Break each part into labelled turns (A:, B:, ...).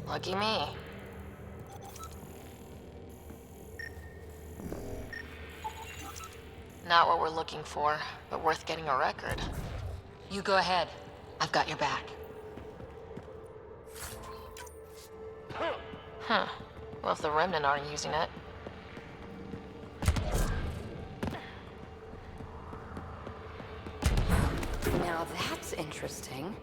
A: Lucky me. Not what we're looking for, but worth getting a record. You go ahead. I've got your back. Huh. Well, if the Remnant aren't using it.
B: Now that's interesting.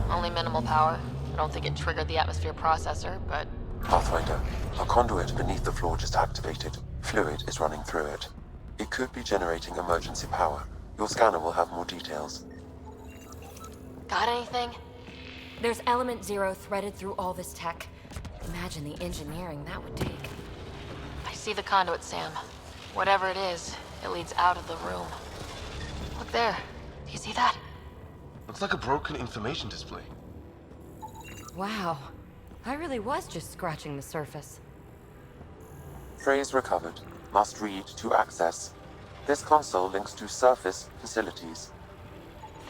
A: Only minimal power. I don't think it triggered the atmosphere processor, but...
C: Pathfinder, a conduit beneath the floor just activated. Fluid is running through it. It could be generating emergency power. Your scanner will have more details.
A: Got anything?
B: There's element zero threaded through all this tech. Imagine the engineering that would take.
A: I see the conduit, Sam. Whatever it is, it leads out of the room. Look there. Do you see that?
D: Looks like a broken information display.
B: Wow. I really was just scratching the surface.
C: Phrase recovered. Must read to access. This console links to surface facilities.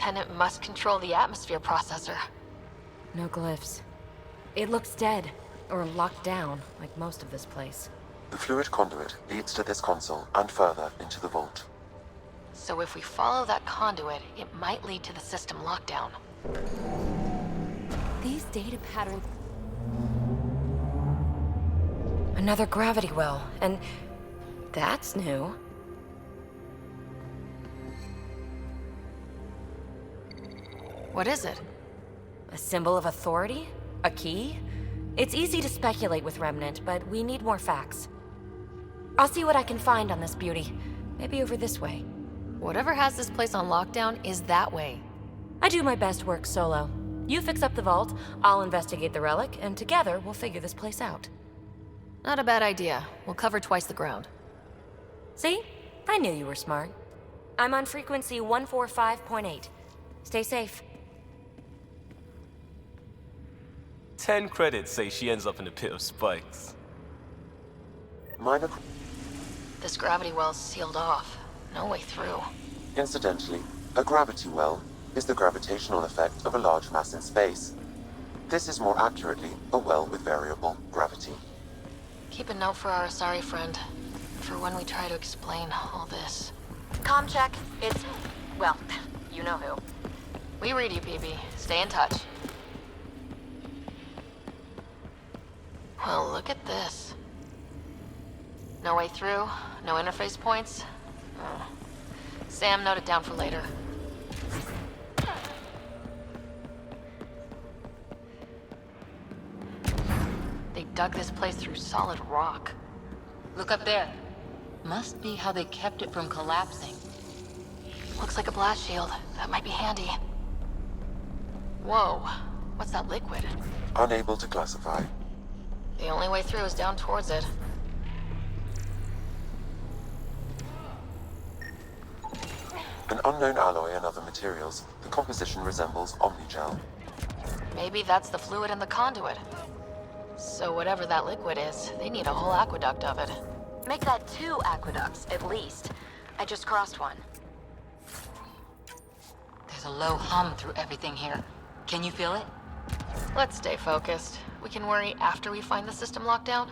A: Then it must control the atmosphere processor.
B: No glyphs. It looks dead, or locked down, like most of this place.
C: The fluid conduit leads to this console and further into the vault.
A: So if we follow that conduit, it might lead to the system lockdown.
B: These data patterns... Another gravity well, and that's new.
A: What is it?
B: A symbol of authority? A key? It's easy to speculate with Remnant, but we need more facts. I'll see what I can find on this beauty. Maybe over this way.
A: Whatever has this place on lockdown is that way.
B: I do my best work solo. You fix up the vault, I'll investigate the relic, and together we'll figure this place out.
A: Not a bad idea. We'll cover twice the ground.
B: See? I knew you were smart. I'm on frequency 145.8. Stay safe.
E: 10 credits say she ends up in a pit of spikes.
C: Minor...
A: This gravity well's sealed off. No way through.
C: Incidentally, a gravity well is the gravitational effect of a large mass in space. This is more accurately a well with variable gravity.
A: Keep a note for our Asari friend, for when we try to explain all this.
B: Comm check. It's... well, you know who.
A: We read you, PB. Stay in touch. Well, look at this. No way through, no interface points. Oh. Sam, note it down for later. They dug this place through solid rock.
F: Look up there. Must be how they kept it from collapsing.
A: Looks like a blast shield. That might be handy. Whoa. What's that liquid?
C: Unable to classify.
A: The only way through is down towards it.
C: An unknown alloy and other materials. The composition resembles omnigel.
A: Maybe that's the fluid in the conduit. So whatever that liquid is, they need a whole aqueduct of it.
B: Make that 2 aqueducts, at least. I just crossed one.
F: There's a low hum through everything here. Can you feel it?
A: Let's stay focused. We can worry after we find the system lockdown.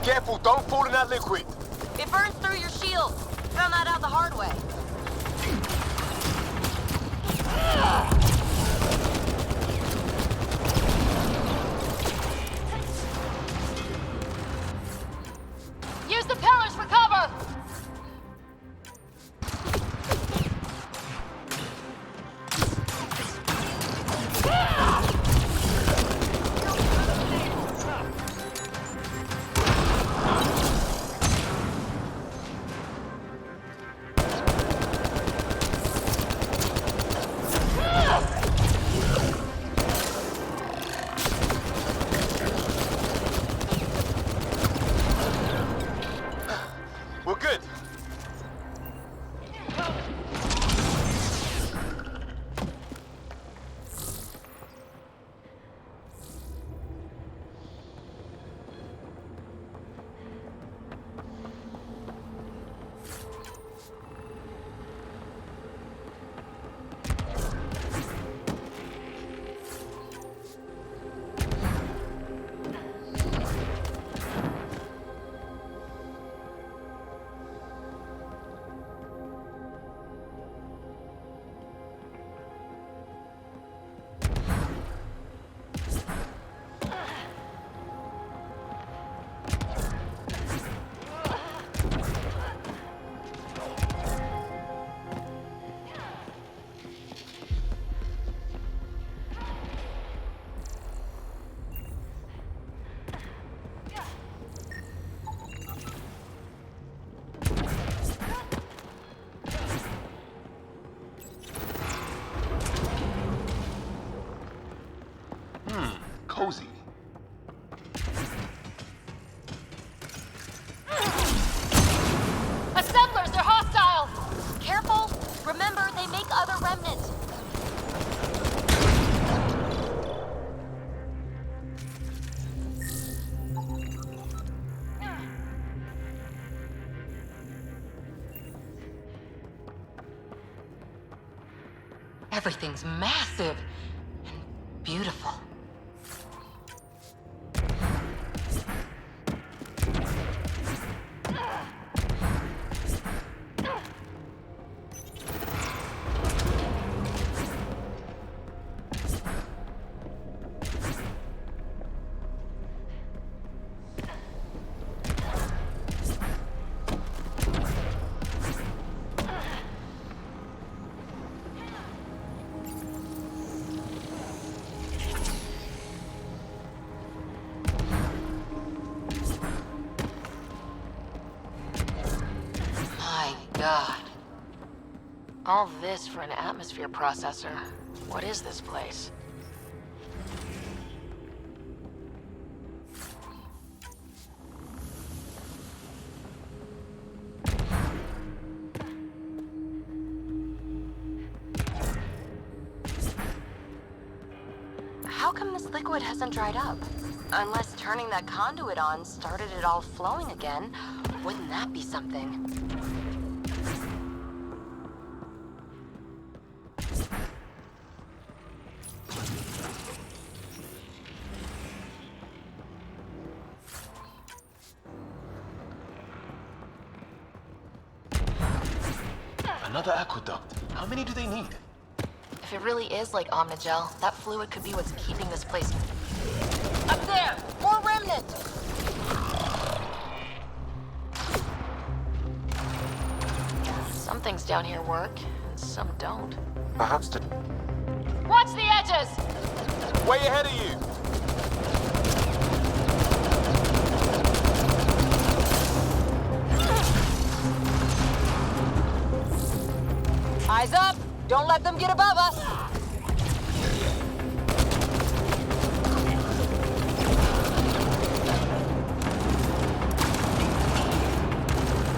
D: Careful, don't fall in that liquid.
A: It burns through your shield. Found that out the hard way. Use the pillars for cover!
D: We're good. Cozy.
A: Assemblers, they're hostile! Careful! Remember, they make other remnants.
F: Everything's massive and beautiful. God.
A: All this for an atmosphere processor. What is this place? How come this liquid hasn't dried up? Unless turning that conduit on started it all flowing again, wouldn't that be something?
D: Another aqueduct. How many do they need?
A: If it really is like Omnigel, that fluid could be what's keeping this place... Up there! More remnant! Some things down here work, and some don't.
C: Perhaps to...
A: Watch the edges!
D: Way ahead of you!
A: Eyes up! Don't let them get above us!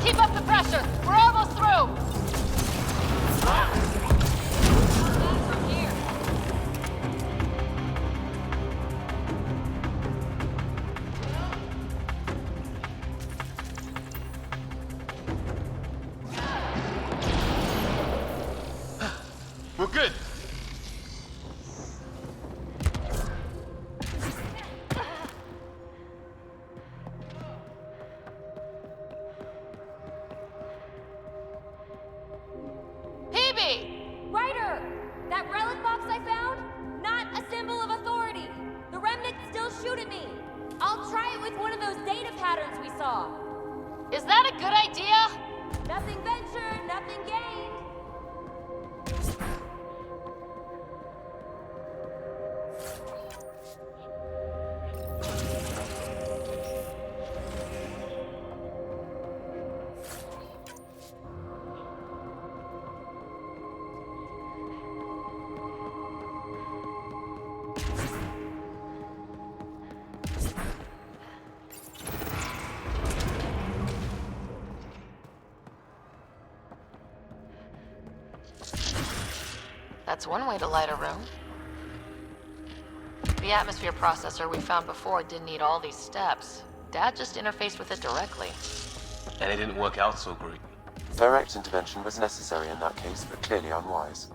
A: Keep up the pressure! We're almost through! From here.
D: We're good.
B: with one of those data patterns we saw.
A: Is that a good idea?
B: Nothing ventured, nothing gained.
A: That's one way to light a room. The atmosphere processor we found before didn't need all these steps. Dad just interfaced with it directly.
E: And it didn't work out so great.
C: Direct intervention was necessary in that case, but clearly unwise.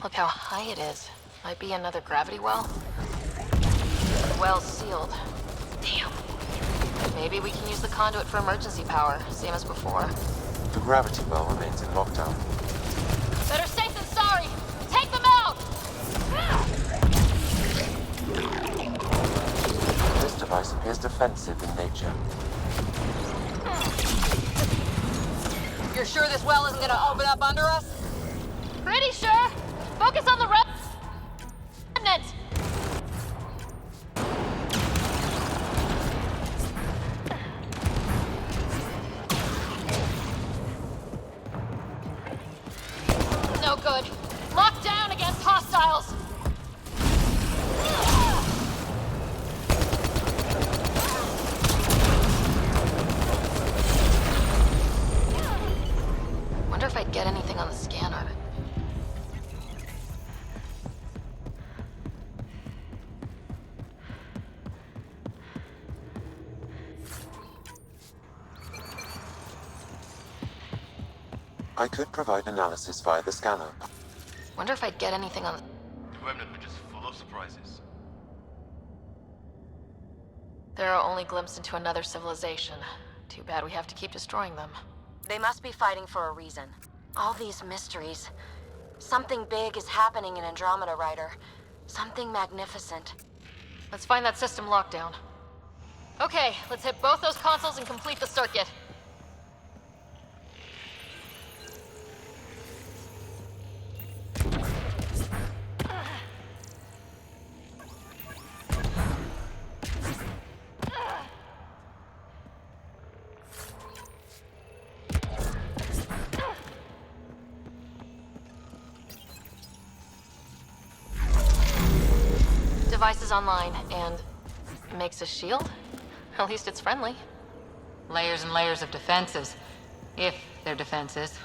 A: Look how high it is. Might be another gravity well. The well's sealed. Damn. Maybe we can use the conduit for emergency power, same as before.
C: The gravity well remains in lockdown.
A: Better safe than sorry! Take them out!
C: This device appears defensive in nature.
F: You're sure this well isn't gonna open up under us?
A: Pretty sure! Focus on the remnant! No good. Locked down against hostiles! Wonder if I'd get anything on the scanner.
C: I could provide analysis via the scanner.
A: Wonder if I'd get anything on...
E: The Remnant were just full of surprises.
A: They're our only glimpse into another civilization. Too bad we have to keep destroying them.
B: They must be fighting for a reason. All these mysteries. Something big is happening in Andromeda, Ryder. Something magnificent.
A: Let's find that system lockdown. Okay, let's hit both those consoles and complete the circuit. Device is online, and makes a shield? At least it's friendly.
F: Layers and layers of defenses. If they're defenses.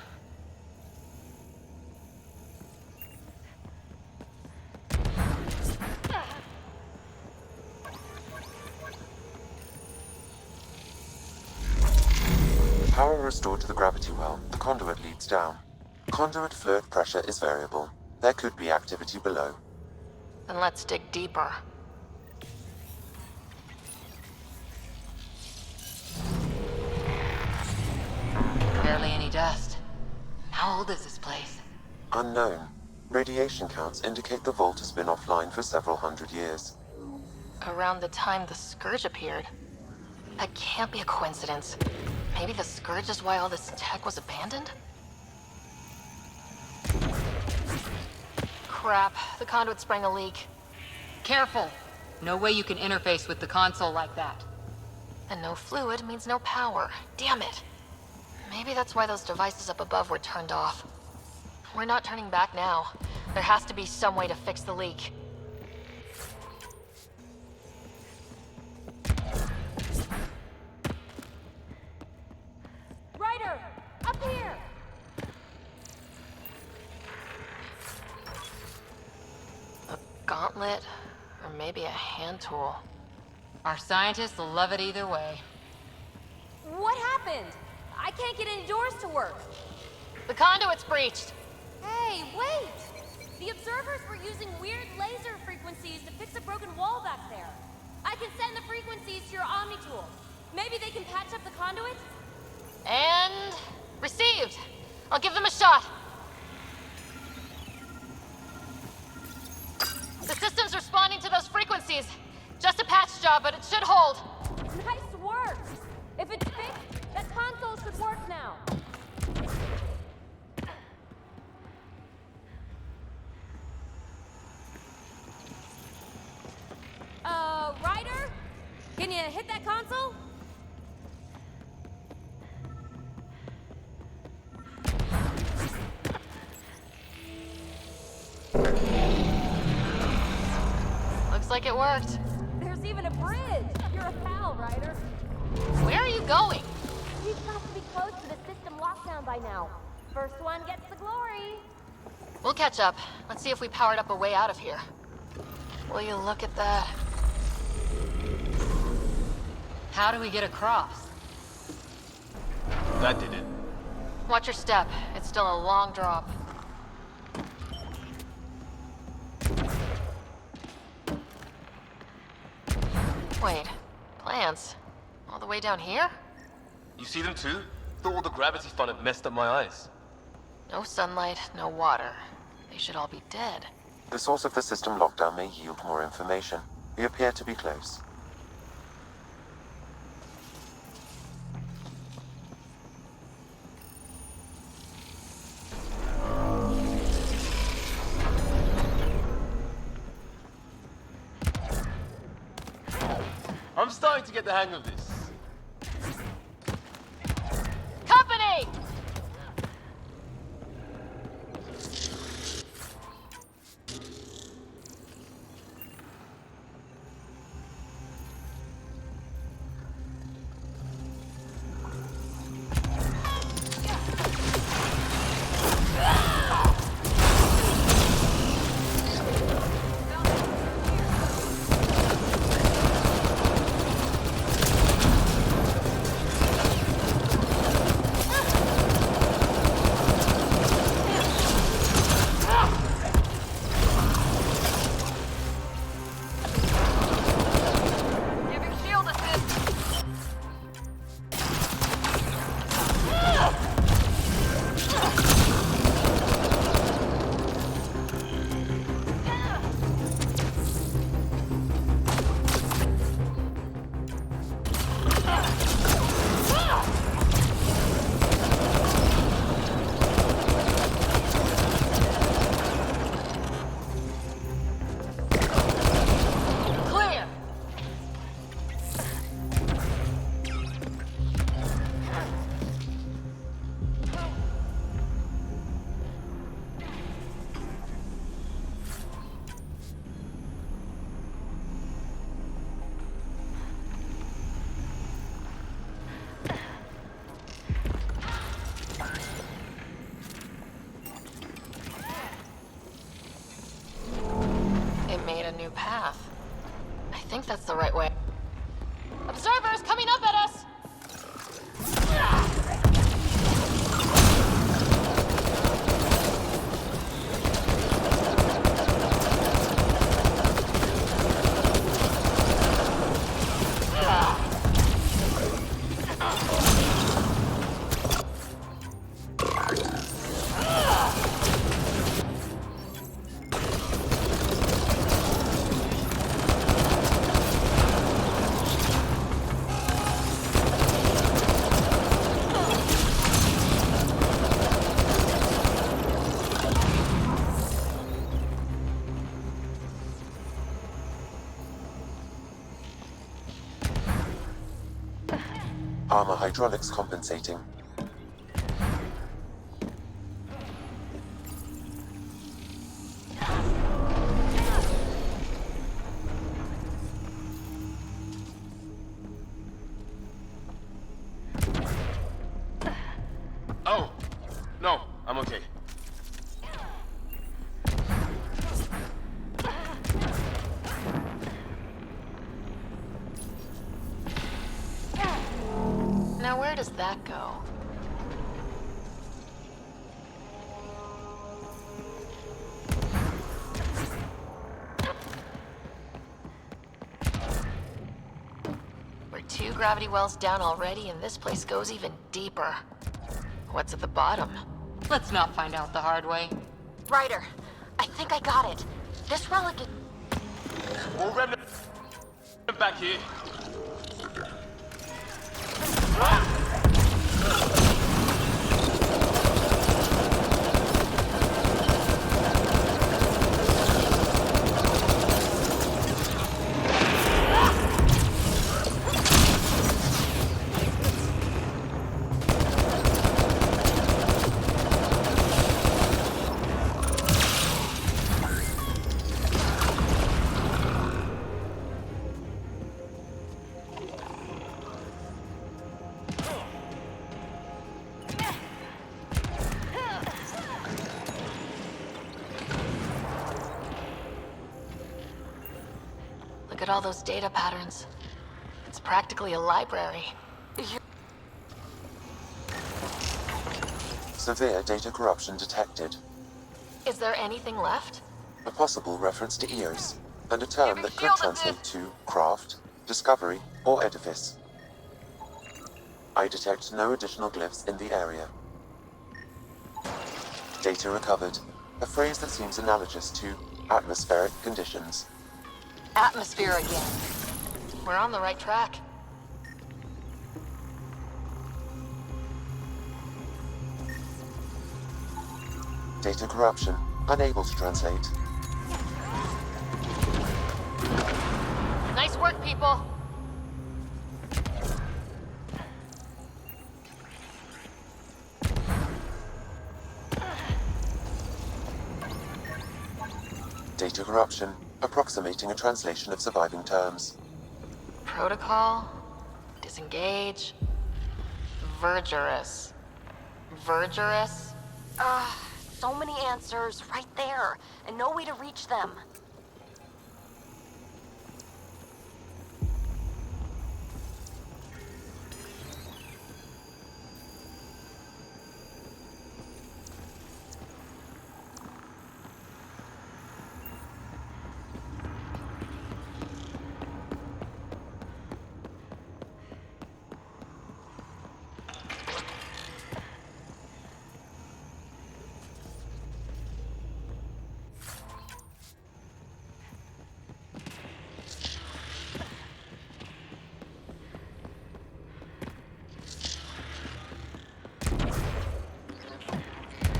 C: Power restored to the gravity well. The conduit leads down. Conduit fluid pressure is variable. There could be activity below.
A: Then let's dig deeper.
F: Barely any dust. How old is this place?
C: Unknown. Radiation counts indicate the vault has been offline for several hundred years.
A: Around the time the Scourge appeared. That can't be a coincidence. Maybe the Scourge is why all this tech was abandoned? Crap, the conduit sprang a leak.
F: Careful! No way you can interface with the console like that.
A: And no fluid means no power. Damn it. Maybe that's why those devices up above were turned off. We're not turning back now. There has to be some way to fix the leak.
B: Ryder! Up here!
A: A gauntlet, or maybe a hand tool.
F: Our scientists will love it either way.
B: What happened? I can't get any doors to work.
A: The conduit's breached.
B: Hey, wait! The observers were using weird laser frequencies to fix a broken wall back there. I can send the frequencies to your Omni tool. Maybe they can patch up the conduit?
A: And... received. I'll give them a shot. job, but it should hold.
B: Nice work! If it's fixed, that console should work now. Ryder? Can you hit that console?
A: Looks like it worked.
B: There's even a bridge! You're a pal, Ryder.
A: Where are you going?
B: We've got to be close to the system lockdown by now. First one gets the glory.
A: We'll catch up. Let's see if we powered up a way out of here. Will you look at that?
F: How do we get across?
D: That did it.
A: Watch your step. It's still a long drop. Wait, plants? All the way down here?
E: You see them too? Thought all the gravity fun had messed up my eyes.
A: No sunlight, no water. They should all be dead.
C: The source of the system lockdown may yield more information. We appear to be close.
E: I'm starting to get the hang of this.
A: Company! New path. I think that's the right way. Observers coming up at us!
C: Armour hydraulics compensating.
E: Oh, no, I'm okay.
A: Now where does that go? We're 2 gravity wells down already, and this place goes even deeper. What's at the bottom?
F: Let's not find out the hard way.
B: Ryder, I think I got it. This relic is...
E: All Remnant
D: Back here.
A: Look at all those data patterns. It's practically a library.
C: Severe data corruption detected.
A: Is there anything left?
C: A possible reference to ears, and a term that could translate to craft, discovery, or edifice. I detect no additional glyphs in the area. Data recovered, a phrase that seems analogous to atmospheric conditions.
A: Atmosphere again. We're on the right track.
C: Data corruption, unable to translate.
A: Nice work, people.
C: Data corruption, approximating a translation of surviving terms.
A: Protocol, disengage, Vergerous. Vergerous?
B: So many answers right there, and no way to reach them.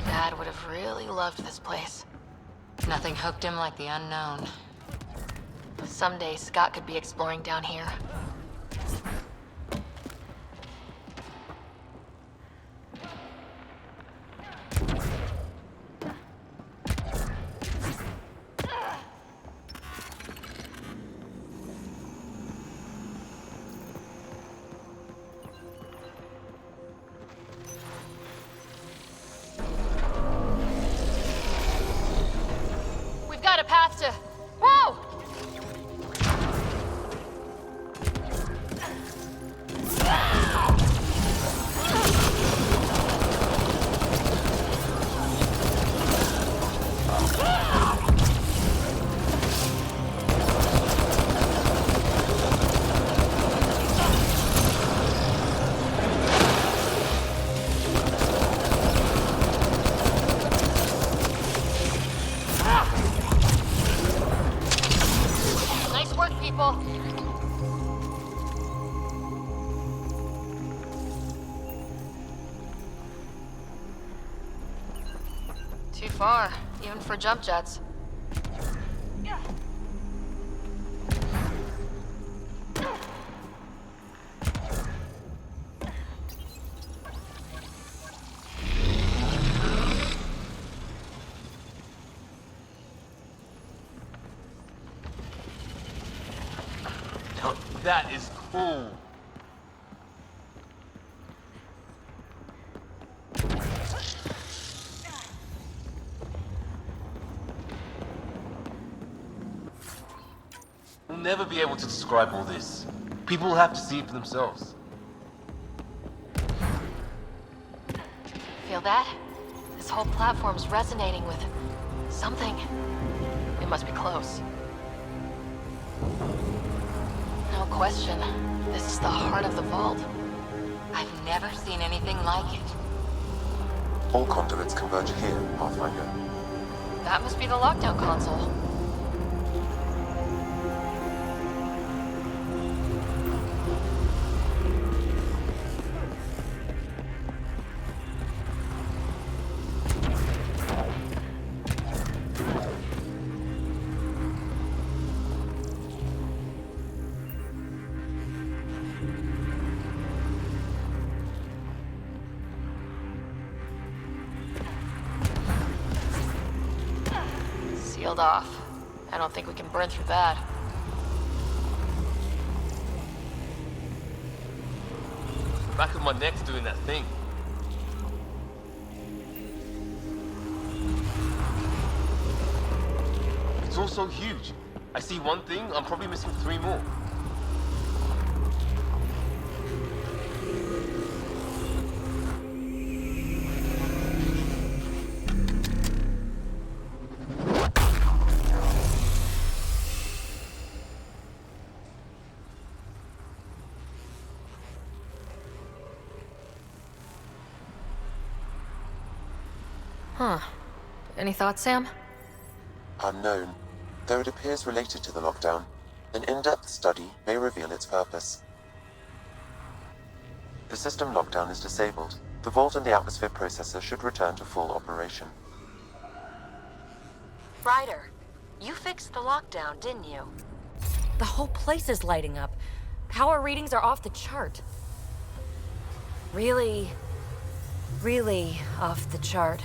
A: Dad would have really loved this place.
F: Nothing hooked him like the unknown.
A: Someday Scott could be exploring down here. We've got a path to... Whoa! Nice work, people. Too far, even for jump jets.
D: That is cool. We'll never be able to describe all this. People will have to see it for themselves.
A: Feel that? This whole platform's resonating with something. It must be close. No question. This is the heart of the vault.
F: I've never seen anything like it.
C: All conduits converge here, Pathfinder.
A: That must be the lockdown console. sealed off. I don't think we can burn through that.
E: Back of my neck's doing that thing. It's all so huge. I see one thing, I'm probably missing 3 more.
A: Huh. Any thoughts, Sam?
C: Unknown, though it appears related to the lockdown. An in-depth study may reveal its purpose. The system lockdown is disabled. The vault and the atmosphere processor should return to full operation.
B: Ryder, you fixed the lockdown, didn't you? The whole place is lighting up. Power readings are off the chart. Really off the chart.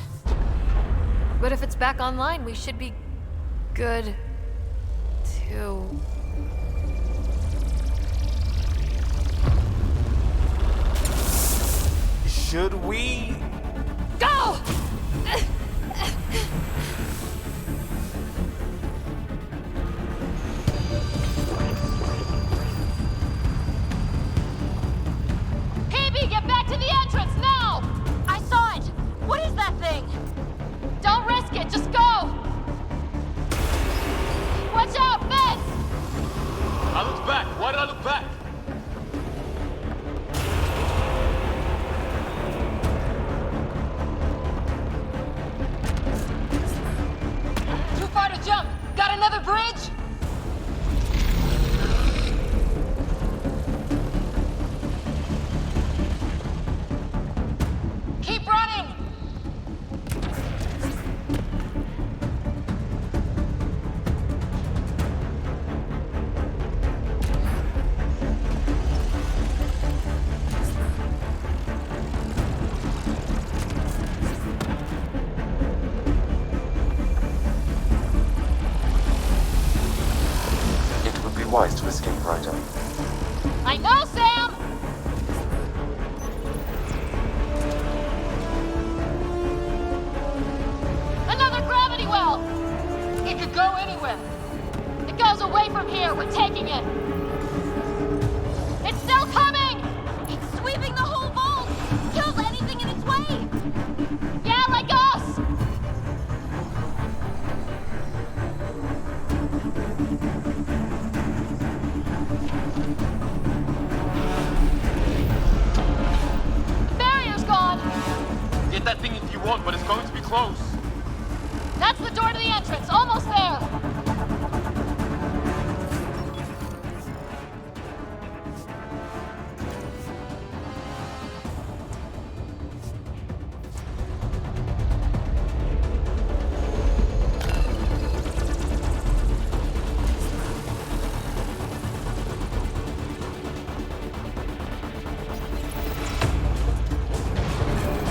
A: But if it's back online, we should be good to...
E: Should we?
A: Go! PB, get back to the entrance now! I saw it! What is that thing? Don't risk it, just go! Watch out, miss!
E: I looked back. Why did I look back?
A: Too far to jump! Got another bridge? Keep running!
C: It would be wise to escape, Ryder.
A: I know, Sam! Another gravity well! It could go anywhere. It goes away from here. We're taking it. It's still coming! It's sweeping the whole vault! Kills anything in its way! Yeah, like us! Barrier's gone!
E: Get that thing if you want, but it's going to be close.
A: That's the door to the entrance. Almost there.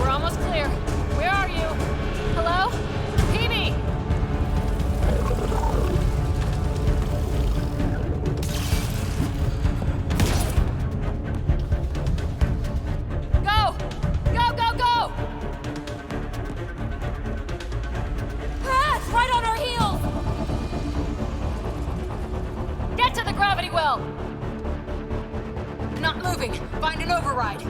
A: We're almost clear. Where are you? Hello? PB! Go! Go, go, go!
B: Ah, it's right on our heels!
A: Get to the gravity well!
B: Not moving. Find an override.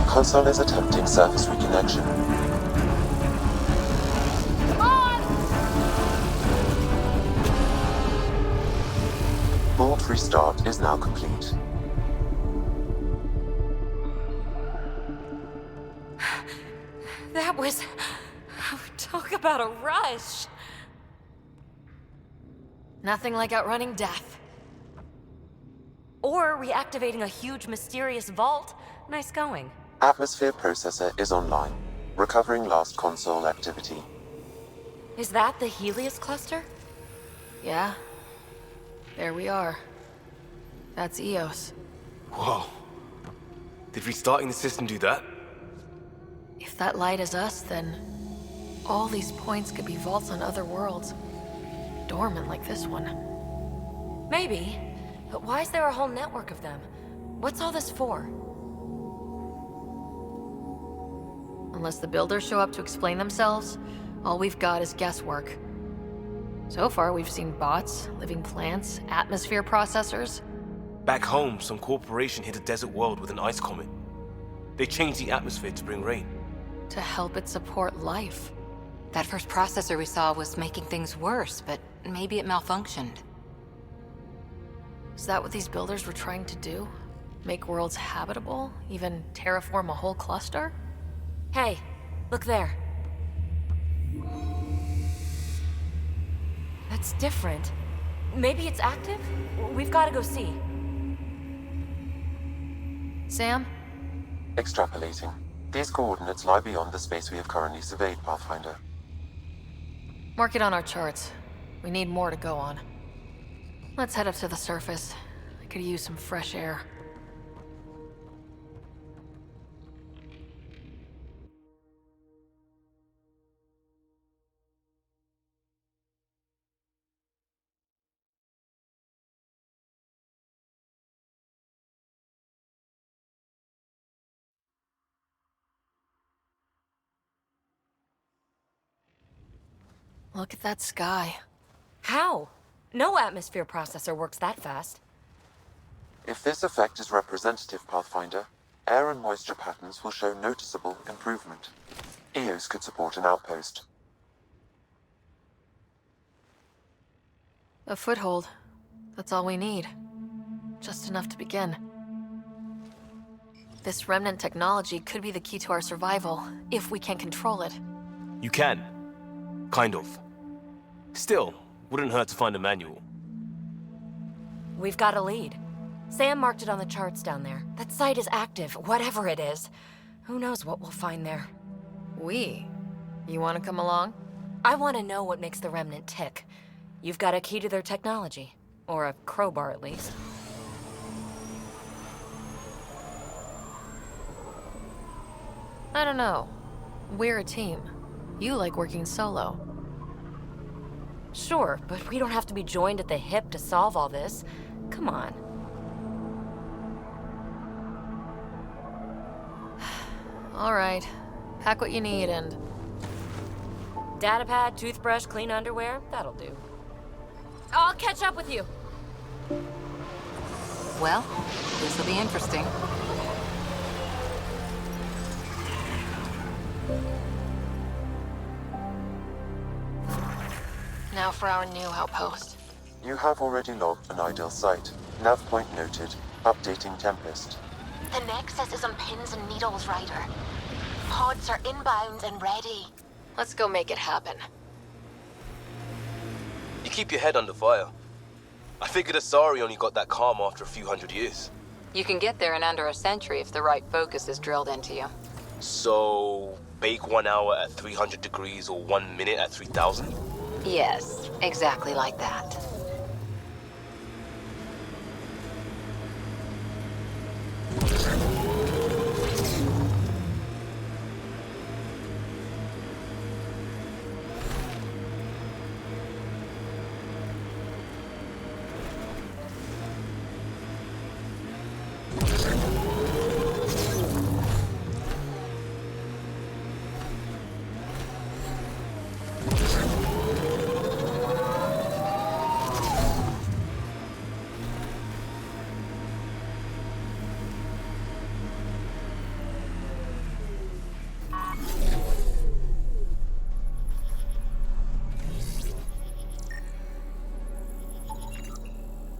C: Console is attempting surface reconnection.
A: Come on!
C: Vault restart is now complete.
B: That was... Talk about a rush.
A: Nothing like outrunning death.
B: Or reactivating a huge mysterious vault. Nice going.
C: Atmosphere processor is online, recovering last console activity.
B: Is that the Helios cluster?
A: Yeah. There we are. That's Eos.
E: Whoa, Did restarting the system do that?
A: If that light is us, then all these points could be vaults on other worlds. Dormant like this one.
B: Maybe. But why is there a whole network of them? What's all this for?
A: Unless the builders show up to explain themselves, all we've got is guesswork. So far, we've seen bots, living plants, atmosphere processors.
E: Back home, some corporation hit a desert world with an ice comet. They changed the atmosphere to bring rain.
A: To help it support life.
F: That first processor we saw was making things worse, but maybe it malfunctioned.
A: Is that what these builders were trying to do? Make worlds habitable? Even terraform a whole cluster?
B: Hey, look there. That's different. Maybe it's active? We've got to go see.
A: Sam?
C: Extrapolating. These coordinates lie beyond the space we have currently surveyed, Pathfinder.
A: Mark it on our charts. We need more to go on. Let's head up to the surface. I could use some fresh air. Look at that sky.
B: How? No atmosphere processor works that fast.
C: If this effect is representative, Pathfinder, air and moisture patterns will show noticeable improvement. EOS could support an outpost.
A: A foothold. That's all we need. Just enough to begin. This remnant technology could be the key to our survival, if we can control it.
E: You can. Kind of. Still, wouldn't hurt to find a manual.
B: We've got a lead. Sam marked it on the charts down there. That site is active, whatever it is. Who knows what we'll find there.
A: We? You want to come along?
B: I want to know what makes the Remnant tick. You've got a key to their technology. Or a crowbar, at least.
A: I don't know. We're a team. You like working solo.
B: Sure, but we don't have to be joined at the hip to solve all this. Come on.
A: All right. Pack what you need and...
B: Datapad, toothbrush, clean underwear, that'll do. I'll catch up with you.
F: Well, this'll be interesting.
A: Now for our new outpost.
C: You have already logged an ideal site. Nav point noted. Updating Tempest.
G: The Nexus is on pins and needles, Ryder. Pods are inbound and ready.
A: Let's go make it happen.
E: You keep your head under fire. I figured Asari only got that calm after a few hundred years.
F: You can get there in under a century if the right focus is drilled into you.
E: So, bake 1 hour at 300 degrees or 1 minute at 3,000?
F: Yes, exactly like that.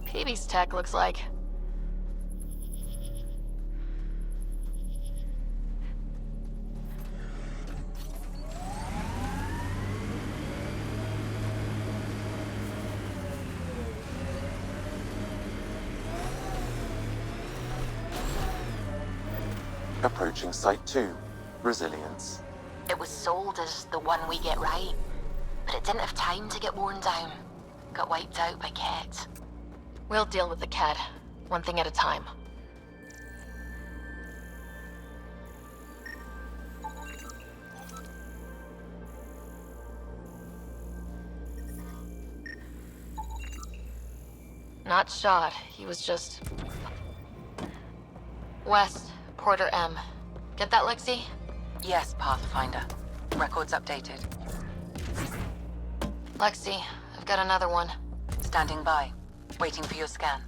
A: Peebee's tech looks like.
C: Approaching Site 2. Resilience.
G: It was sold as the one we get right, but it didn't have time to get worn down. Got wiped out by Ket.
A: We'll deal with the cat, one thing at a time. Not shot. He was just... West, Porter M. Get that, Lexi?
F: Yes, Pathfinder. Records updated.
A: Lexi, I've got another one.
F: Standing by. Waiting for your scan.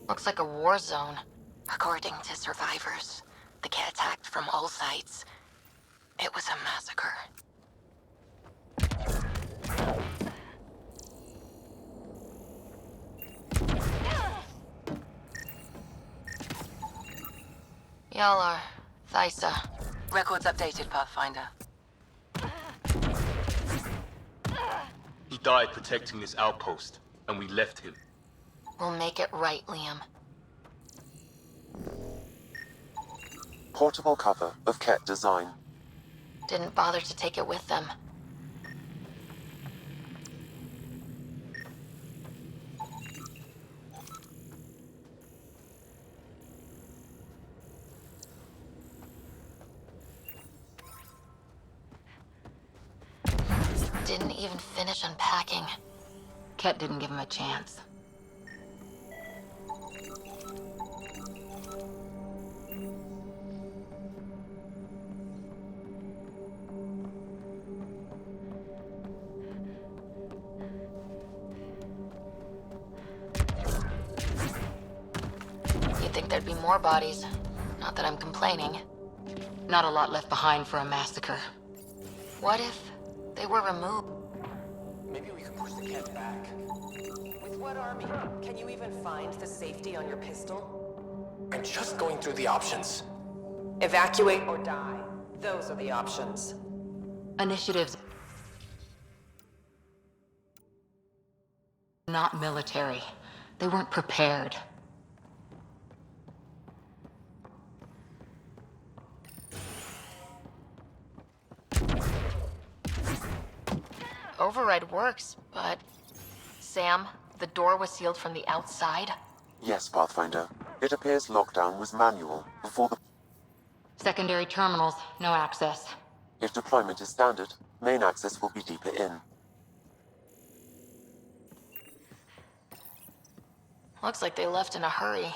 A: Looks like a war zone.
G: According to survivors, the kit attacked from all sides. It was a massacre.
A: Y'all are Thysa.
F: Records updated, Pathfinder.
E: He died protecting this outpost, and we left him.
A: We'll make it right, Liam.
C: Portable cover of Ket design.
A: Didn't bother to take it with them. Didn't even finish unpacking.
F: Ket didn't give him a chance.
A: You'd think there'd be more bodies. Not that I'm complaining.
F: Not a lot left behind for a massacre.
A: What if they were removed?
H: Maybe we could push the cat back. With what army? Can you even find the safety on your pistol?
I: I'm just going through the options.
H: Evacuate or die. Those are the options.
F: Initiatives. Not military. They weren't prepared.
A: Override works, but... Sam, the door was sealed from the outside?
C: Yes, Pathfinder. It appears lockdown was manual before the...
F: Secondary terminals, no access.
C: If deployment is standard, main access will be deeper in.
A: Looks like they left in a hurry.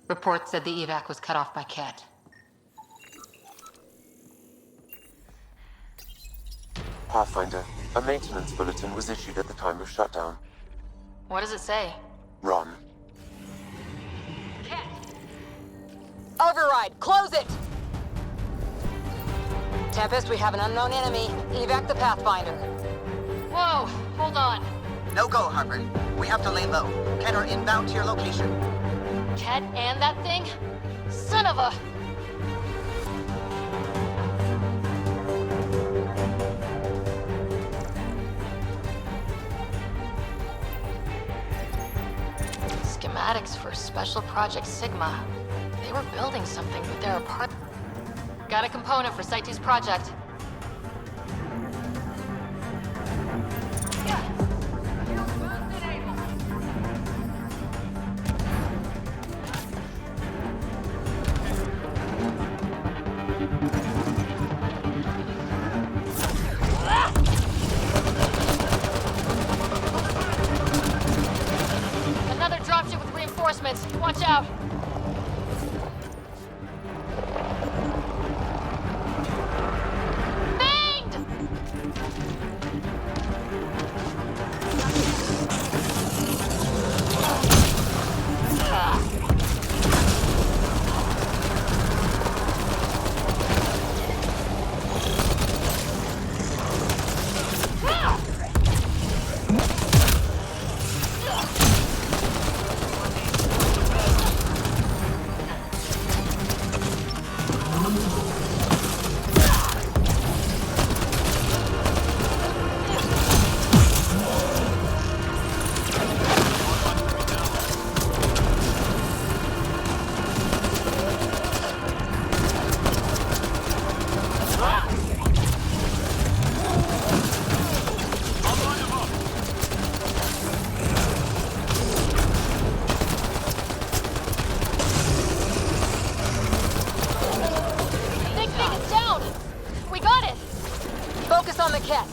F: Reports said the evac was cut off by Ket.
C: Pathfinder, a maintenance bulletin was issued at the time of shutdown.
A: What does it say?
C: Run.
F: Override, close it! Tempest, we have an unknown enemy. Evac the Pathfinder.
A: Whoa, hold on.
J: No go, Harper. We have to lay low. Ken are inbound to your location.
A: Ket and that thing? Son of a... Schematics for Special Project Sigma. They were building something, but they're apart. Got a component for Site 2's project. Another dropship with reinforcements. Watch out. the cat.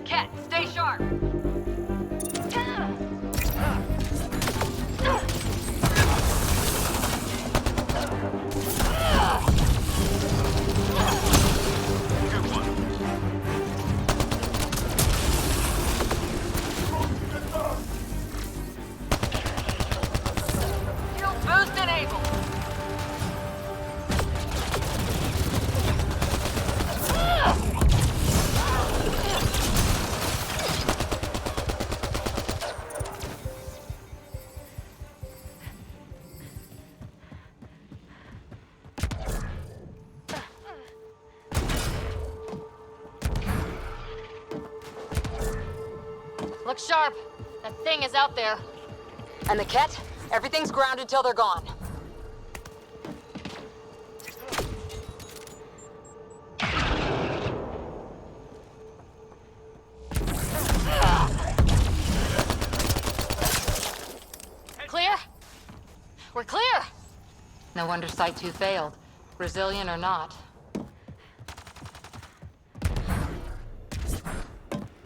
A: Cat, stay sharp. Shield boost enabled. Look sharp. That thing is out there. And the cat? Everything's grounded till they're gone. Clear? We're clear!
F: No wonder Site 2 failed. Brazilian or not.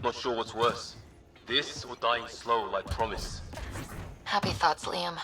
E: Not sure what's worse. This or dying slow like promise.
A: Happy thoughts, Liam.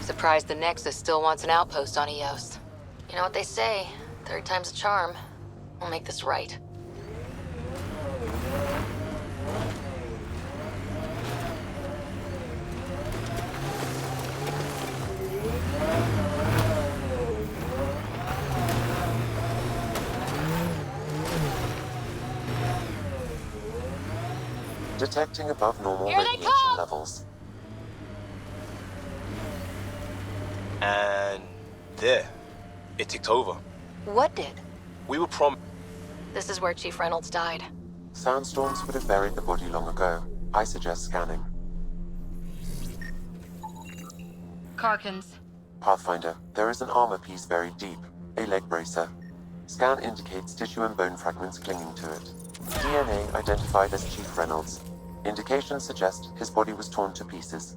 F: Surprised the Nexus still wants an outpost on Eos.
A: You know what they say, third time's a charm. We'll make this right.
C: Detecting above normal
A: Here they
C: radiation
A: come!
C: levels.
E: And there. It ticked over.
F: What did?
E: We were prom-
A: This is where Chief Reynolds died.
C: Sandstorms would have buried the body long ago. I suggest scanning.
F: Karkins.
C: Pathfinder, there is an armor piece buried deep. A leg bracer. Scan indicates tissue and bone fragments clinging to it. DNA identified as Chief Reynolds. Indications suggest his body was torn to pieces.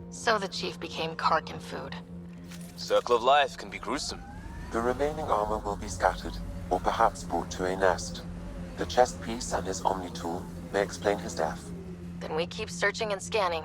A: So the Chief became Karkin food.
E: Circle of life can be gruesome.
C: The remaining armor will be scattered, or perhaps brought to a nest. The chest piece and his Omni tool may explain his death.
A: Then we keep searching and scanning.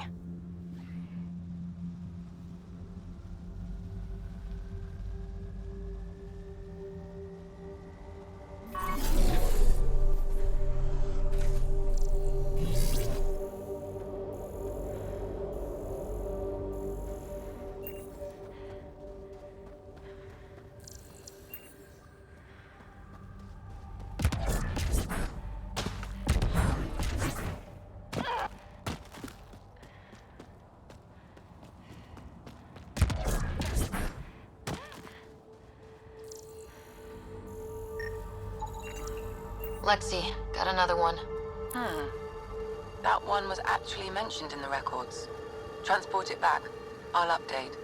A: Lexi, got another one.
K: That one was actually mentioned in the records. Transport it back. I'll update.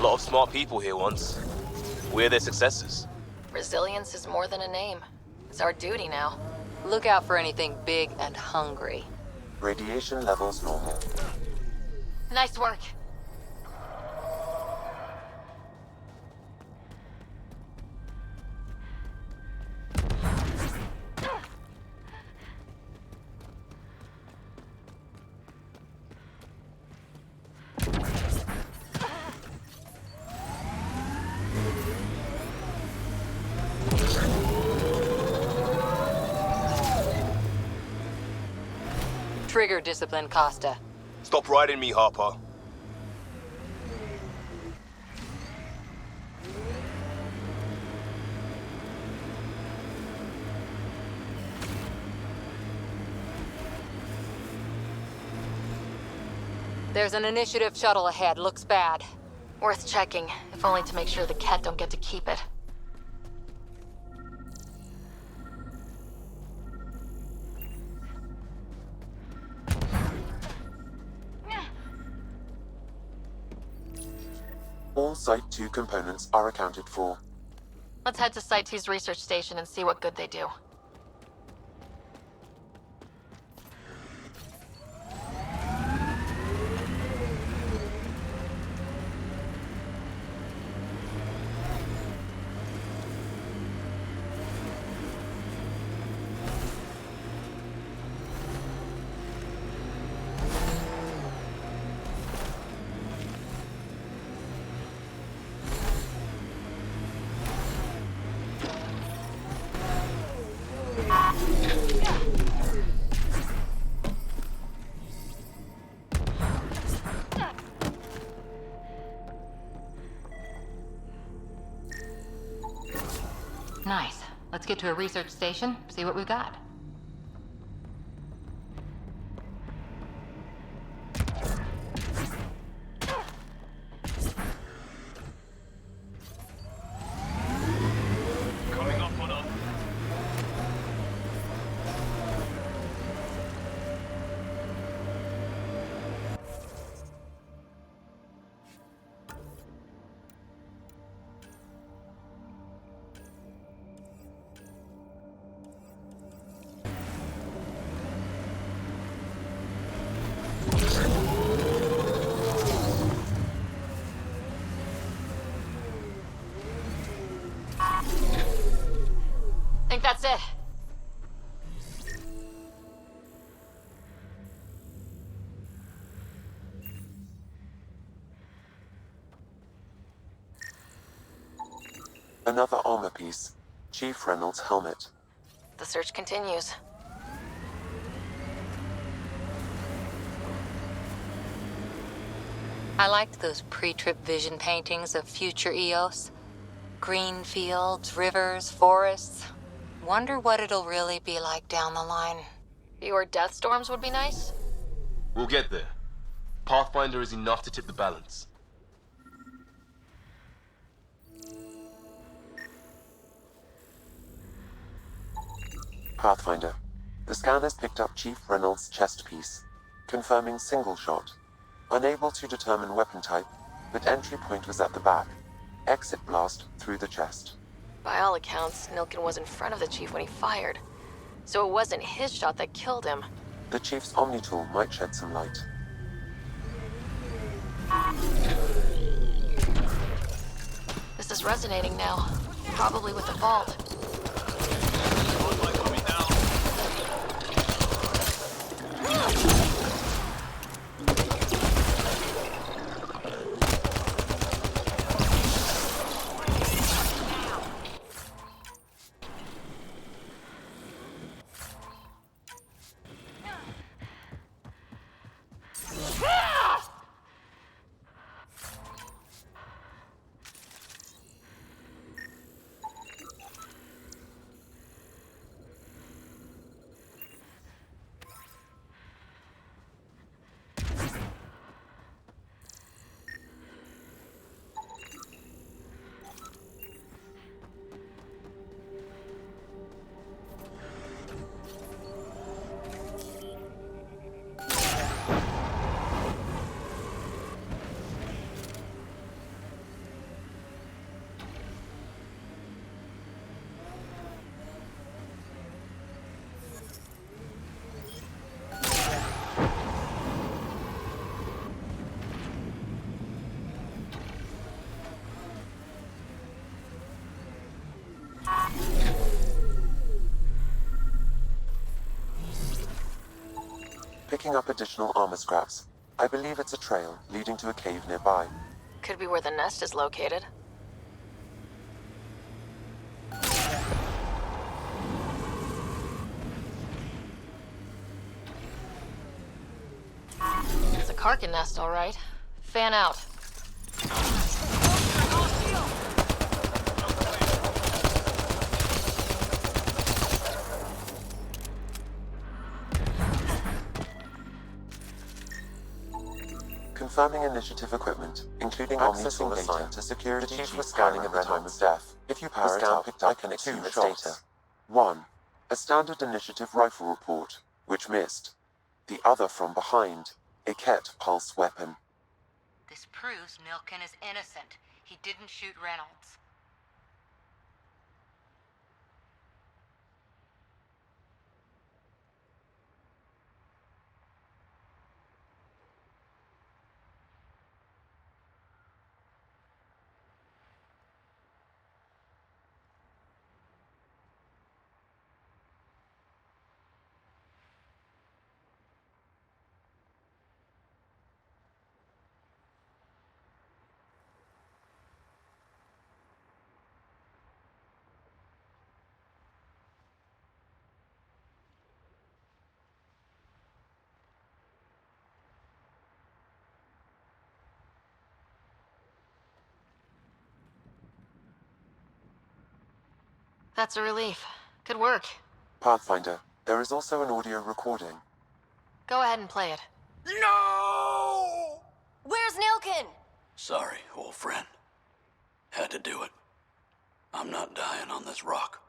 E: A lot of smart people here once. We're their successors.
A: Resilience is more than a name. It's our duty now.
F: Look out for anything big and hungry.
C: Radiation levels normal.
A: Nice work.
F: Trigger discipline, Costa.
E: Stop riding me, Harper.
F: There's an initiative shuttle ahead. Looks bad.
A: Worth checking, if only to make sure the Ket don't get to keep it.
C: All Site 2 components are accounted for.
A: Let's head to Site 2's research station and see what good they do.
F: Nice. Let's get to a research station, see what we've got.
E: Coming up on us.
A: Think that's it.
C: Another armor piece. Chief Reynolds' helmet.
A: The search continues.
F: I liked those pre-trip vision paintings of future Eos. Green fields, rivers, forests. Wonder what it'll really be like down the line.
A: Fewer death storms would be nice.
E: We'll get there. Pathfinder is enough to tip the balance.
C: Pathfinder. The scan has picked up Chief Reynolds' chest piece, confirming single shot. Unable to determine weapon type, but entry point was at the back. Exit blast through the chest.
A: By all accounts, Nilkin was in front of the Chief when he fired. So it wasn't his shot that killed him.
C: The Chief's Omni tool might shed some light.
A: This is resonating now. Probably with the vault.
C: picking up additional armor scraps. I believe it's a trail leading to a cave nearby.
A: Could be where the nest is located. It's a Karkin nest, all right. Fan out.
C: Confirming initiative equipment, including accessing data to security. The chief was scanning at the time of death. If you power it up, I can assume its data. 1. A standard initiative rifle report, which missed. The other from behind, a Ket pulse weapon.
F: This proves Nilken is innocent. He didn't shoot Reynolds.
A: That's a relief. Good work.
C: Pathfinder, there is also an audio recording.
A: Go ahead and play it.
L: No!
B: Where's Nilken?
L: Sorry, old friend. Had to do it. I'm not dying on this rock.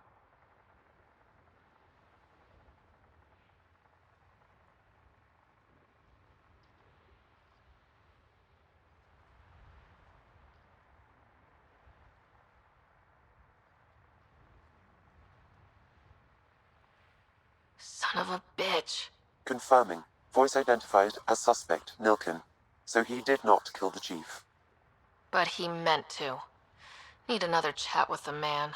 A: Son of a bitch.
C: Confirming. Voice identified as suspect, Nilken. So he did not kill the chief.
A: But he meant to. Need another chat with the man.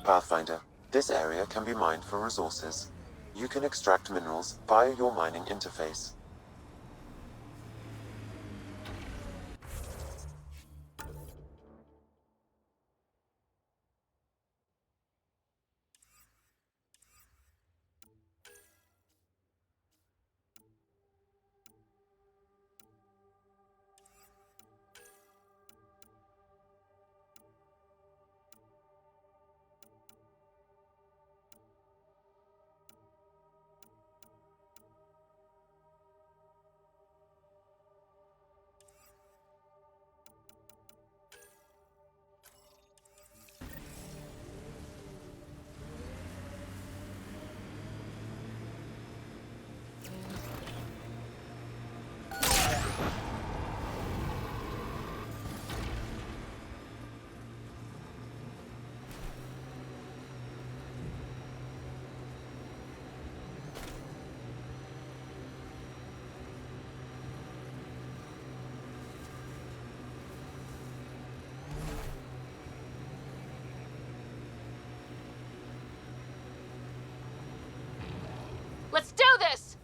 C: Pathfinder, this area can be mined for resources. You can extract minerals via your mining interface.
A: Let's do this!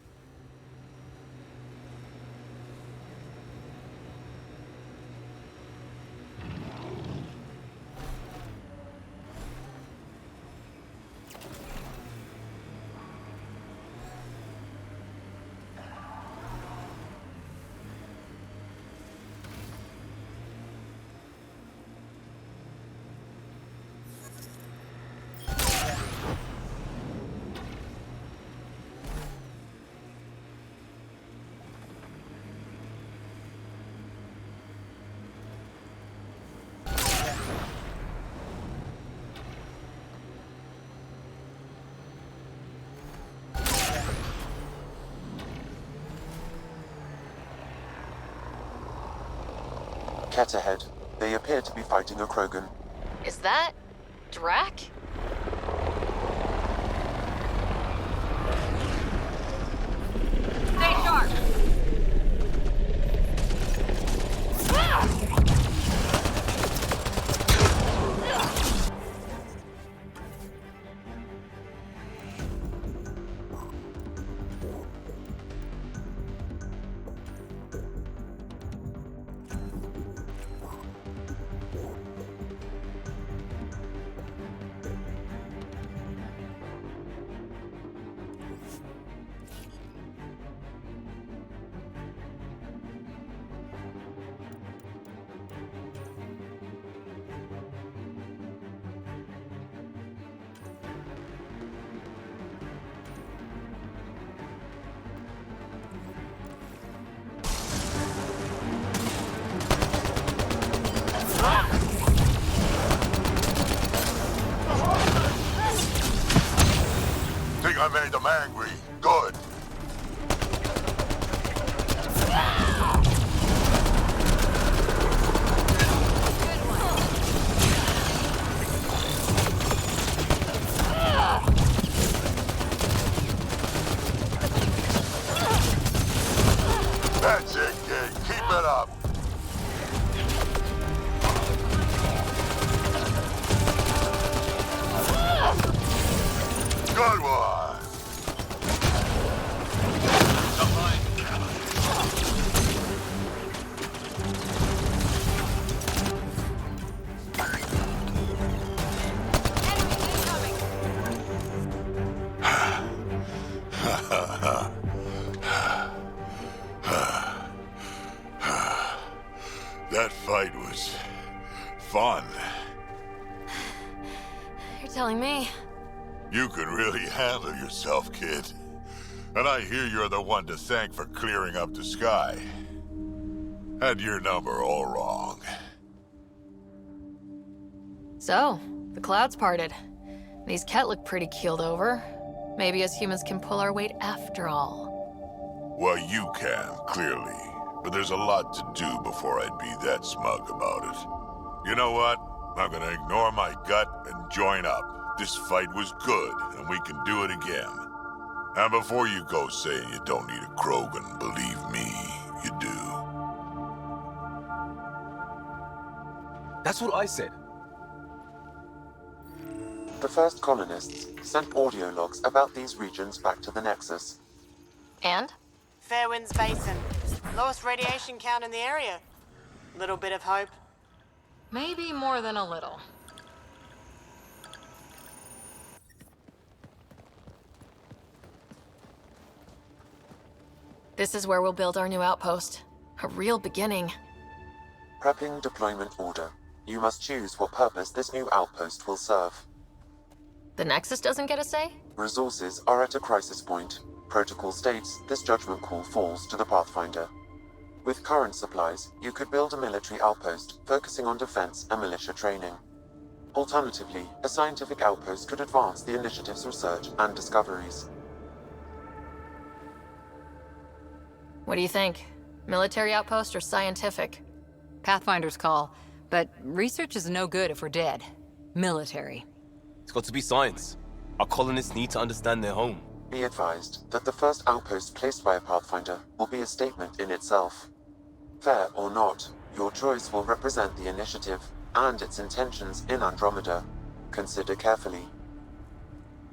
C: Ket ahead. They appear to be fighting a Krogan.
A: Is that... Drac?
M: That's it, kid. Keep it up. Good one. That fight was fun.
B: You're telling me?
M: You can really handle yourself, kid. And I hear you're the one to thank for clearing up the sky. Had your number all wrong.
A: So, the clouds parted. These Ket look pretty keeled over. Maybe us humans can pull our weight after all.
M: Well, you can, clearly. But there's a lot to do before I'd be that smug about it. You know what? I'm gonna ignore my gut and join up. This fight was good, and we can do it again. And before you go saying you don't need a Krogan, believe me, you do.
E: That's what I said.
C: The first colonists sent audio logs about these regions back to the Nexus.
A: And?
N: Fairwinds Basin. Lowest radiation count in the area. Little bit of hope.
A: Maybe more than a little. This is where we'll build our new outpost. A real beginning.
C: Prepping deployment order. You must choose what purpose this new outpost will serve.
A: The Nexus doesn't get a say?
C: Resources are at a crisis point. Protocol states this judgment call falls to the Pathfinder. With current supplies, you could build a military outpost focusing on defense and militia training. Alternatively, a scientific outpost could advance the initiative's research and discoveries.
A: What do you think? Military outpost or scientific?
F: Pathfinder's call, but research is no good if we're dead. Military.
E: It's got to be science. Our colonists need to understand their home.
C: Be advised that the first outpost placed by a Pathfinder will be a statement in itself. Fair or not, your choice will represent the initiative and its intentions in Andromeda. Consider carefully.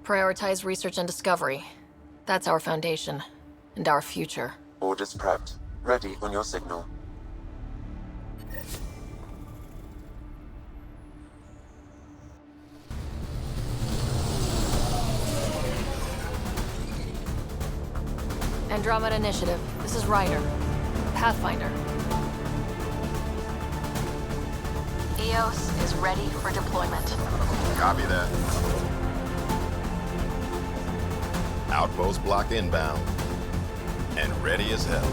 A: Prioritize research and discovery. That's our foundation, and our future.
C: Orders prepped. Ready on your signal.
A: Andromeda Initiative. This is Ryder. Pathfinder. EOS is ready for deployment.
O: Copy that. Outpost block inbound. And ready as hell.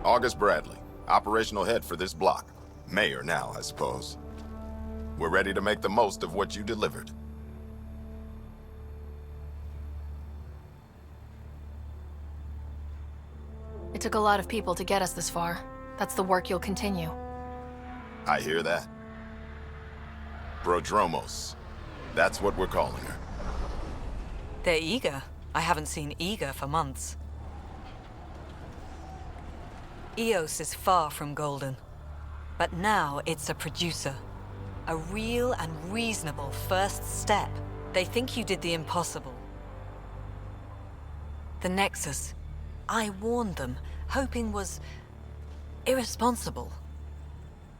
O: August Bradley, operational head for this block. Mayor now, I suppose. We're ready to make the most of what you delivered.
A: It took a lot of people to get us this far. That's the work you'll continue.
O: I hear that. Prodromos. That's what we're calling her.
P: They're eager. I haven't seen eager for months. EOS is far from golden. But now it's a producer. A real and reasonable first step. They think you did the impossible. The Nexus. I warned them, hoping was irresponsible.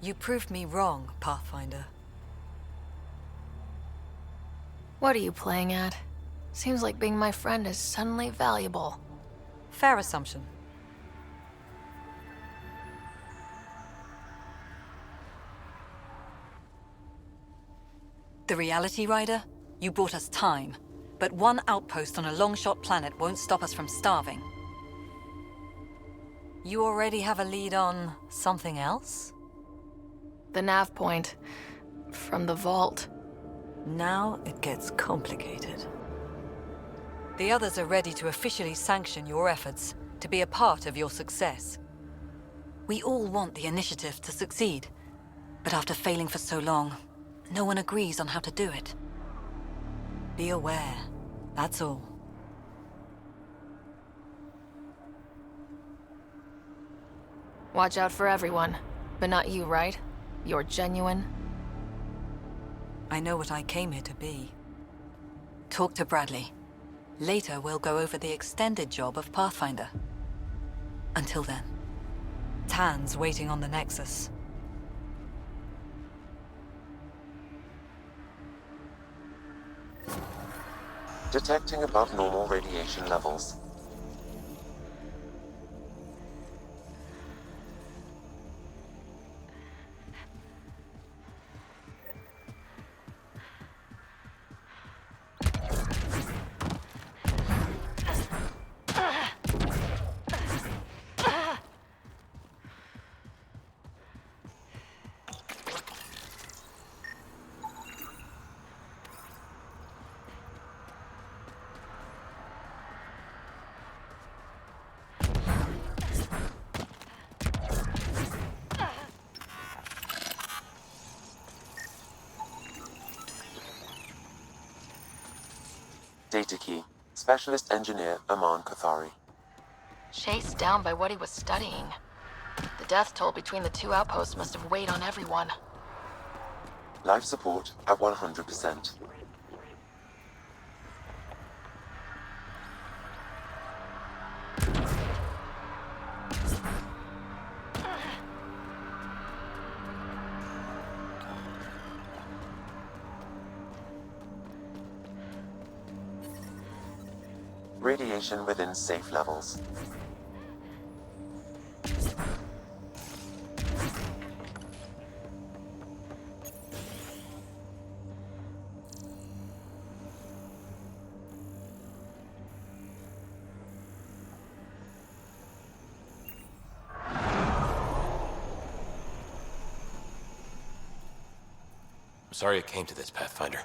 P: You proved me wrong, Pathfinder.
A: What are you playing at? Seems like being my friend is suddenly valuable.
P: Fair assumption. The reality, Rider? You brought us time. But one outpost on a long-shot planet won't stop us from starving. You already have a lead on something else?
A: The nav point. From the vault.
P: Now it gets complicated. The others are ready to officially sanction your efforts, to be a part of your success. We all want the initiative to succeed. But after failing for so long, no one agrees on how to do it. Be aware, that's all.
A: Watch out for everyone. But not you, right? You're genuine.
P: I know what I came here to be. Talk to Bradley. Later, we'll go over the extended job of Pathfinder. Until then, Tan's waiting on the Nexus.
C: Detecting above normal radiation levels. Data key. Specialist Engineer Aman Kathari.
A: Chased down by what he was studying. The death toll between the two outposts must have weighed on everyone.
C: Life support at 100%. Radiation within safe levels.
D: I'm sorry it came to this, Pathfinder.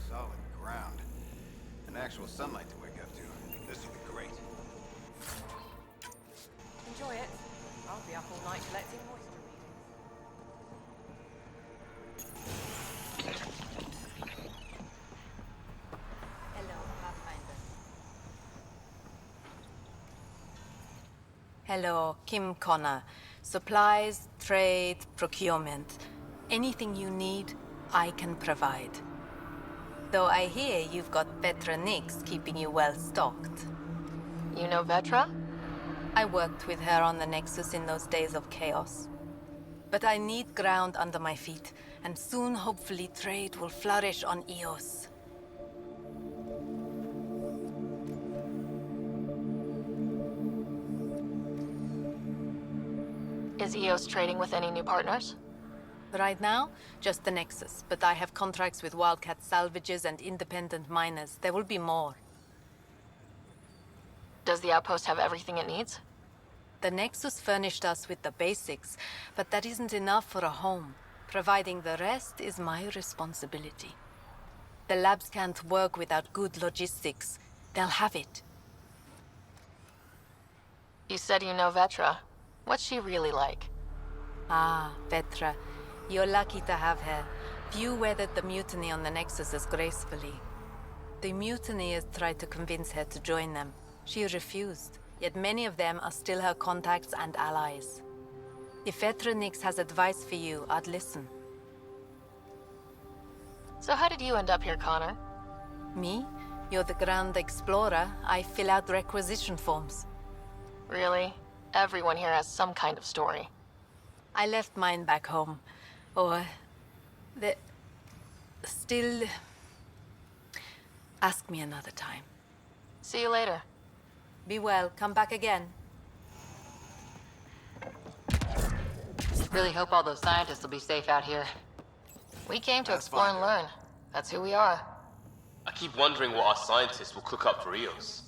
O: Solid ground. And actual sunlight to wake up to. This will be great.
K: Enjoy it. I'll be up all night collecting moisture readings.
F: Hello, Pathfinder. Hello, Kim Connor. Supplies, trade, procurement. Anything you need, I can provide. Though I hear you've got Vetra Nix keeping you well stocked.
A: You know Vetra?
F: I worked with her on the Nexus in those days of chaos. But I need ground under my feet, and soon hopefully trade will flourish on Eos.
A: Is Eos trading with any new partners?
F: Right now, just the Nexus, but I have contracts with Wildcat salvages and independent miners. There will be more.
A: Does the outpost have everything it needs?
F: The Nexus furnished us with the basics, but that isn't enough for a home. Providing the rest is my responsibility. The labs can't work without good logistics. They'll have it.
A: You said you know Vetra. What's she really like?
F: Ah, Vetra. You're lucky to have her. Few weathered the mutiny on the Nexus as gracefully. The mutineers tried to convince her to join them. She refused, yet many of them are still her contacts and allies. If Vetra Nix has advice for you, I'd listen.
A: So how did you end up here, Connor?
F: Me? You're the Grand Explorer. I fill out requisition forms.
A: Really? Everyone here has some kind of story.
F: I left mine back home. Or... the... still... Ask me another time.
A: See you later.
F: Be well. Come back again.
A: Really hope all those scientists will be safe out here. We came to explore and learn. That's who we are.
E: I keep wondering what our scientists will cook up for Eos.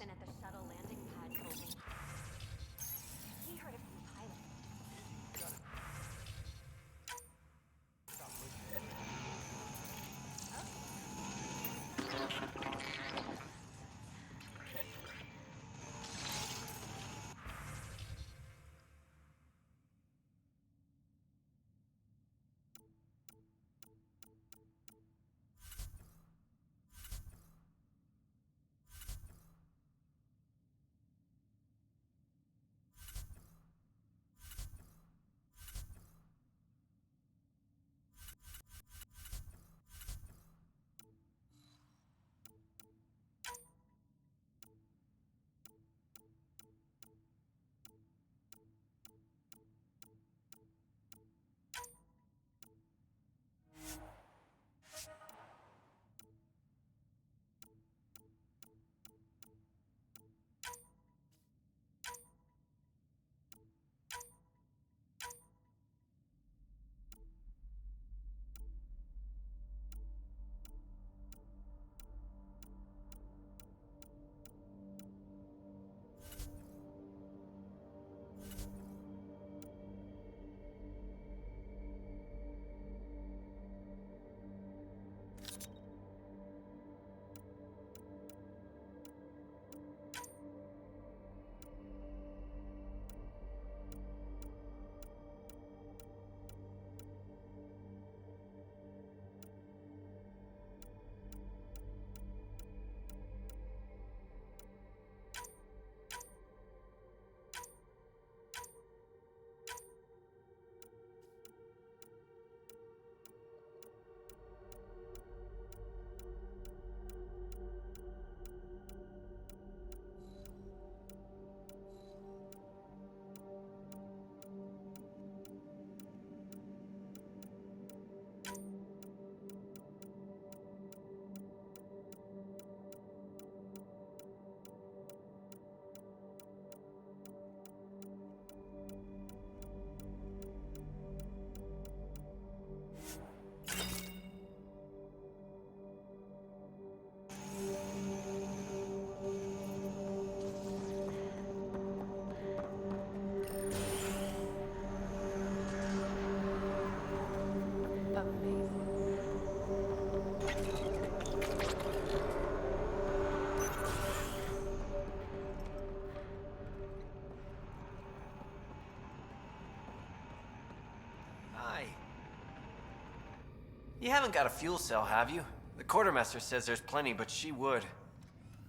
Q: You haven't got a fuel cell, have you? The quartermaster says there's plenty, but she would.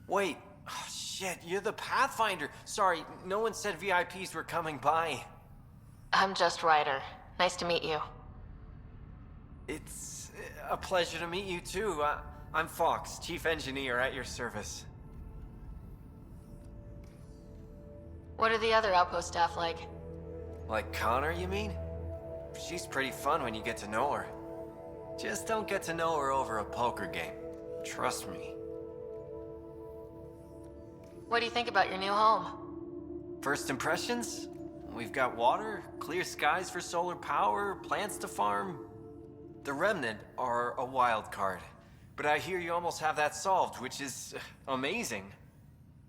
Q: Wait, oh, shit, you're the Pathfinder. Sorry, no one said VIPs were coming by.
A: I'm just Ryder. Nice to meet you.
Q: It's a pleasure to meet you too. I'm Fox, Chief Engineer at your service.
A: What are the other outpost staff like?
Q: Like Connor, you mean? She's pretty fun when you get to know her. Just don't get to know her over a poker game. Trust me.
A: What do you think about your new home?
Q: First impressions? We've got water, clear skies for solar power, plants to farm. The Remnant are a wild card, but I hear you almost have that solved, which is amazing.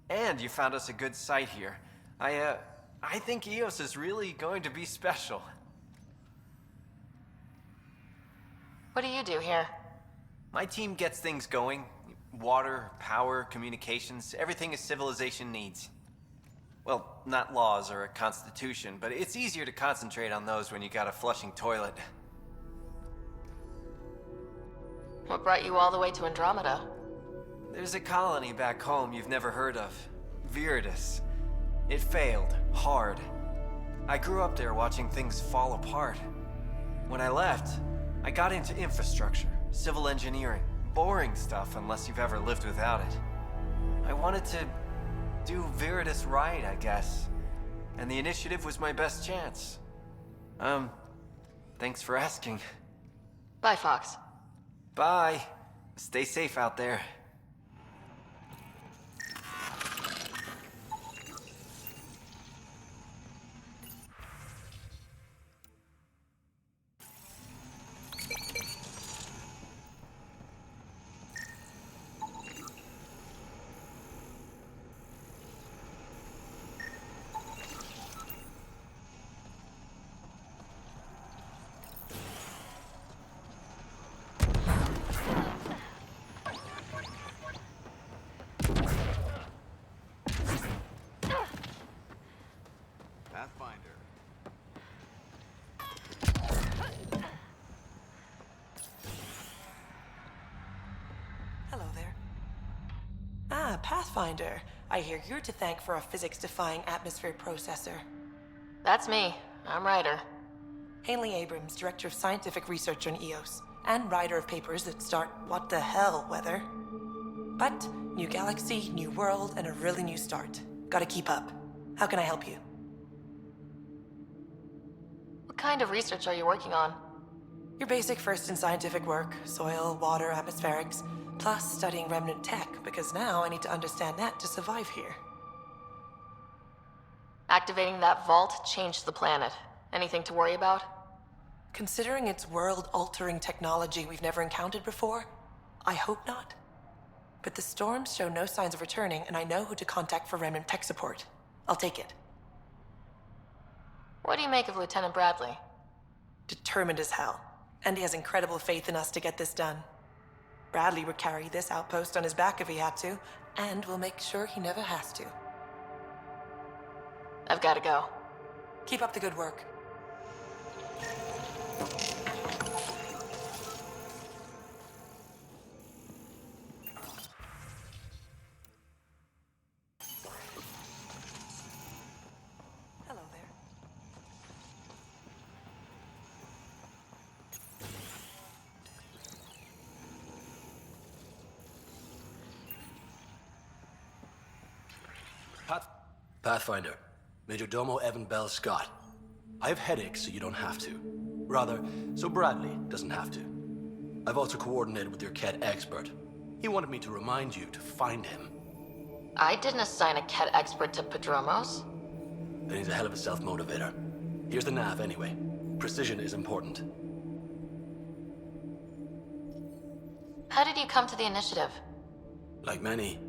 Q: And you found us a good site here. I think Eos is really going to be special.
A: What do you do here?
Q: My team gets things going. Water, power, communications, everything a civilization needs. Well, not laws or a constitution, but it's easier to concentrate on those when you got a flushing toilet.
A: What brought you all the way to Andromeda?
Q: There's a colony back home you've never heard of. Viridis. It failed, hard. I grew up there watching things fall apart. When I left, I got into infrastructure, civil engineering. Boring stuff unless you've ever lived without it. I wanted to do Viridis right, I guess. and the initiative was my best chance. Thanks for asking.
A: Bye, Fox.
Q: Bye. Stay safe out there.
O: Pathfinder.
H: Hello there. Ah, Pathfinder. I hear you're to thank for a physics-defying atmosphere processor.
A: That's me. I'm Ryder.
H: Haley Abrams, Director of Scientific Research on EOS, and writer of papers that start what the hell weather. But new galaxy, new world, and a really new start. Gotta keep up. How can I help you?
A: What kind of research are you working on?
H: Your basic first in scientific work, soil, water, atmospherics, plus studying remnant tech, because now I need to understand that to survive here.
A: Activating that vault changed the planet. Anything to worry about?
H: Considering it's world-altering technology we've never encountered before, I hope not. But the storms show no signs of returning, and I know who to contact for remnant tech support. I'll take it.
A: What do you make of Lieutenant Bradley?
H: Determined as hell. And he has incredible faith in us to get this done. Bradley would carry this outpost on his back if he had to, and we'll make sure he never has to.
A: I've got to go.
H: Keep up the good work. Hello there.
R: Pathfinder, Major Domo Evan Bell Scott. I have headaches so you don't have to. Rather, so Bradley doesn't have to. I've also coordinated with your Ket expert. He wanted me to remind you to find him.
A: I didn't assign a Ket expert to Padromos.
R: Then he's a hell of a self-motivator. Here's the nav anyway. Precision is important.
A: How did you come to the initiative?
R: Like many,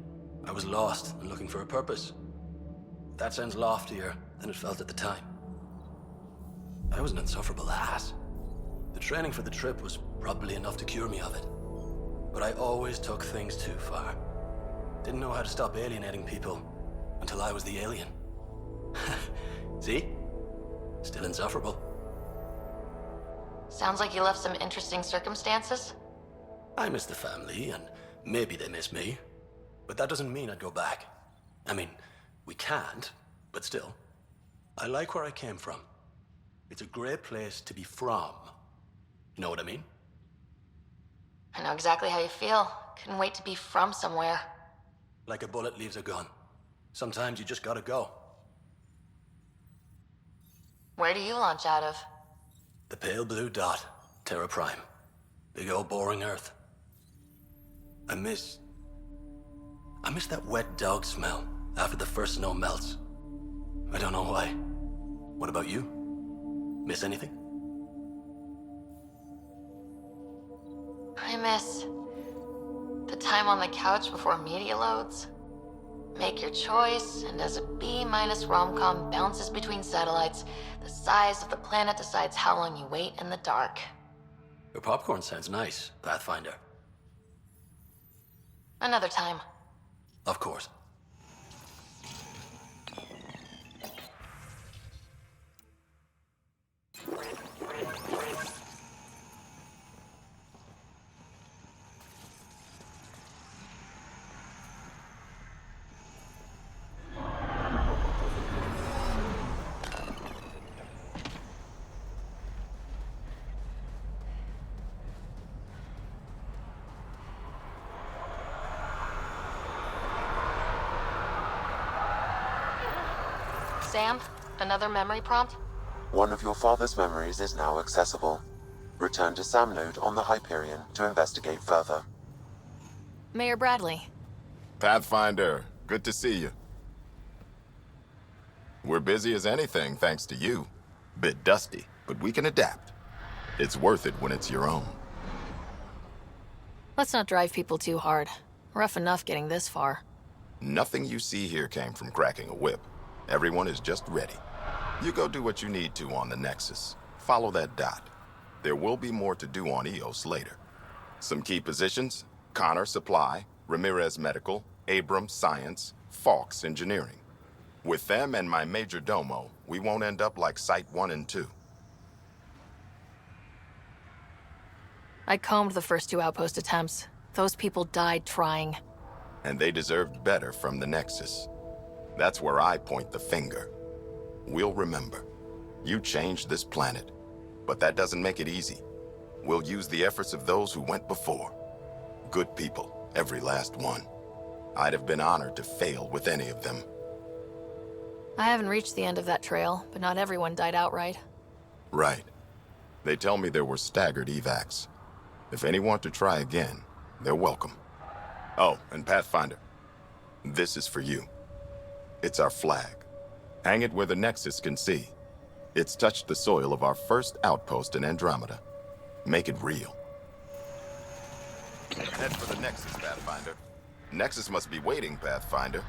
R: I was lost and looking for a purpose. That sounds loftier than it felt at the time. I was an insufferable ass. The training for the trip was probably enough to cure me of it. But I always took things too far. Didn't know how to stop alienating people until I was the alien. See? Still insufferable.
A: Sounds like you left some interesting circumstances.
R: I miss the family, and maybe they miss me. But that doesn't mean I'd go back. I mean, we can't, but still. I like where I came from. It's a great place to be from. You know what I mean?
A: I know exactly how you feel. Couldn't wait to be from somewhere.
R: Like a bullet leaves a gun. Sometimes you just gotta go.
A: Where do you launch out of?
R: The pale blue dot, Terra Prime. Big old boring Earth. I miss that wet dog smell after the first snow melts. I don't know why. What about you? Miss anything?
A: I miss the time on the couch before media loads. Make your choice, and as a B- rom-com bounces between satellites, the size of the planet decides how long you wait in the dark.
R: Your popcorn sounds nice, Pathfinder.
A: Another time.
R: Of course.
A: Sam, Another memory prompt?
C: One of your father's memories is now accessible. Return to Sam Node on the Hyperion to investigate further.
A: Mayor Bradley.
O: Pathfinder, good to see you. We're busy as anything thanks to you. Bit dusty, but we can adapt. It's worth it when it's your own.
A: Let's not drive people too hard. Rough enough getting this far.
O: Nothing you see here came from cracking a whip. Everyone is just ready. You go do what you need to on the Nexus. Follow that dot. There will be more to do on EOS later. Some key positions: Connor Supply, Ramirez Medical, Abrams Science, Fawkes Engineering. With them and my major domo, we won't end up like Site 1 and 2.
A: I combed the first 2 outpost attempts. Those people died trying.
O: And they deserved better from the Nexus. That's where I point the finger. We'll remember. You changed this planet, but that doesn't make it easy. We'll use the efforts of those who went before. Good people, every last one. I'd have been honored to fail with any of them.
A: I haven't reached the end of that trail, but not everyone died outright.
O: Right. They tell me there were staggered evacs. If any want to try again, they're welcome. Oh, and Pathfinder, this is for you. It's our flag. Hang it where the Nexus can see. It's touched the soil of our first outpost in Andromeda. Make it real. Head for the Nexus, Pathfinder. Nexus must be waiting, Pathfinder.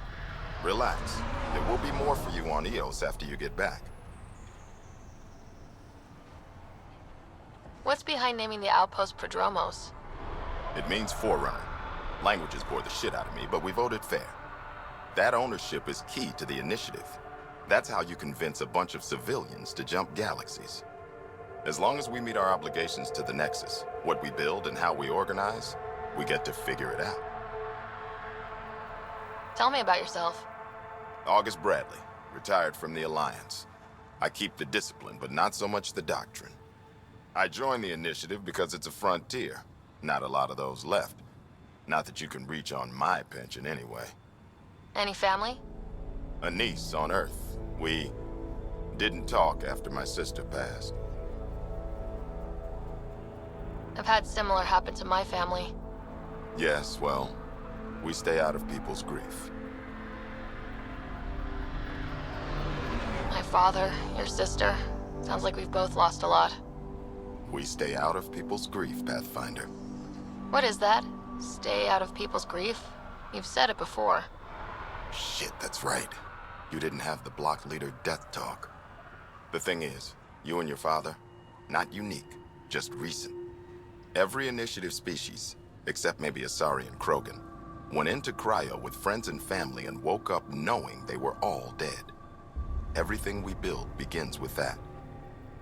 O: Relax. There will be more for you on EOS after you get back.
A: What's behind naming the outpost Prodromos?
O: It means Forerunner. Languages bore the shit out of me, but we voted fair. That ownership is key to the initiative. That's how you convince a bunch of civilians to jump galaxies. As long as we meet our obligations to the Nexus, what we build and how we organize, we get to figure it out.
A: Tell me about yourself.
O: August Bradley, retired from the Alliance. I keep the discipline, but not so much the doctrine. I joined the initiative because it's a frontier. Not a lot of those left. Not that you can reach on my pension anyway.
A: Any family?
O: A niece on Earth. We didn't talk after my sister passed.
A: I've had similar happen to my family.
O: Yes, well, we stay out of people's grief.
A: My father, your sister. Sounds like we've both lost a lot.
O: We stay out of people's grief, Pathfinder.
A: What is that? Stay out of people's grief? You've said it before.
O: Shit, that's right. You didn't have the block leader death talk. The thing is, you and your father, not unique, just recent. Every initiative species, except maybe Asari and Krogan, went into cryo with friends and family and woke up knowing they were all dead. Everything we build begins with that.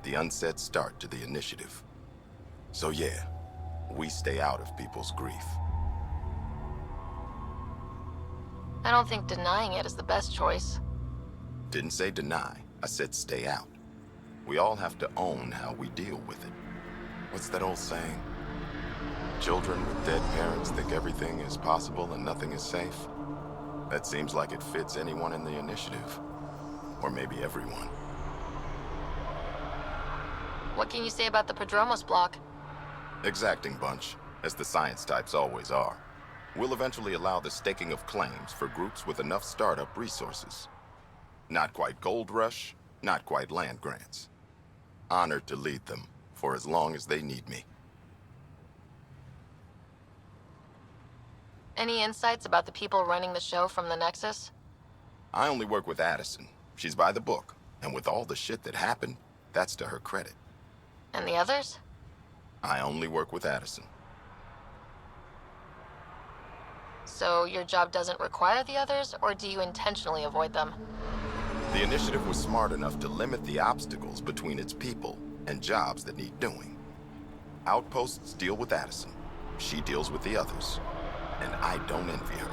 O: The unsaid start to the initiative. So yeah, we stay out of people's grief.
A: I don't think denying it is the best choice.
O: Didn't say deny, I said stay out. We all have to own how we deal with it. What's that old saying? Children with dead parents think everything is possible and nothing is safe. That seems like it fits anyone in the initiative. Or maybe everyone.
A: What can you say about the Prodromos block?
O: Exacting bunch, as the science types always are. We'll eventually allow the staking of claims for groups with enough startup resources. Not quite gold rush, not quite land grants. Honored to lead them for as long as they need me.
A: Any insights about the people running the show from the Nexus?
O: I only work with Addison. She's by the book, and with all the shit that happened, that's to her credit.
A: And the others?
O: I only work with Addison.
A: So your job doesn't require the others, or do you intentionally avoid them?
O: The initiative was smart enough to limit the obstacles between its people and jobs that need doing. Outposts deal with Addison. She deals with the others. And I don't envy her.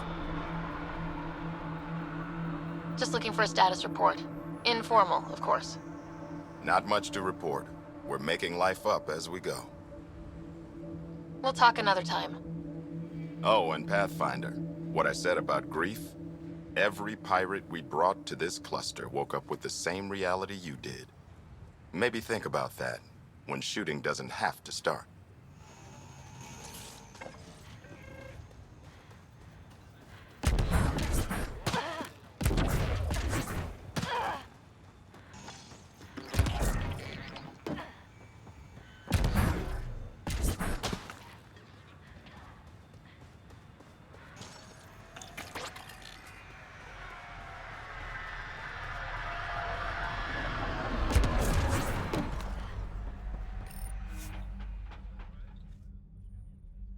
A: Just looking for a status report. Informal, of course.
O: Not much to report. We're making life up as we go.
A: We'll talk another time.
O: Oh, and Pathfinder, what I said about grief? every pirate we brought to this cluster woke up with the same reality you did. Maybe think about that when shooting doesn't have to start.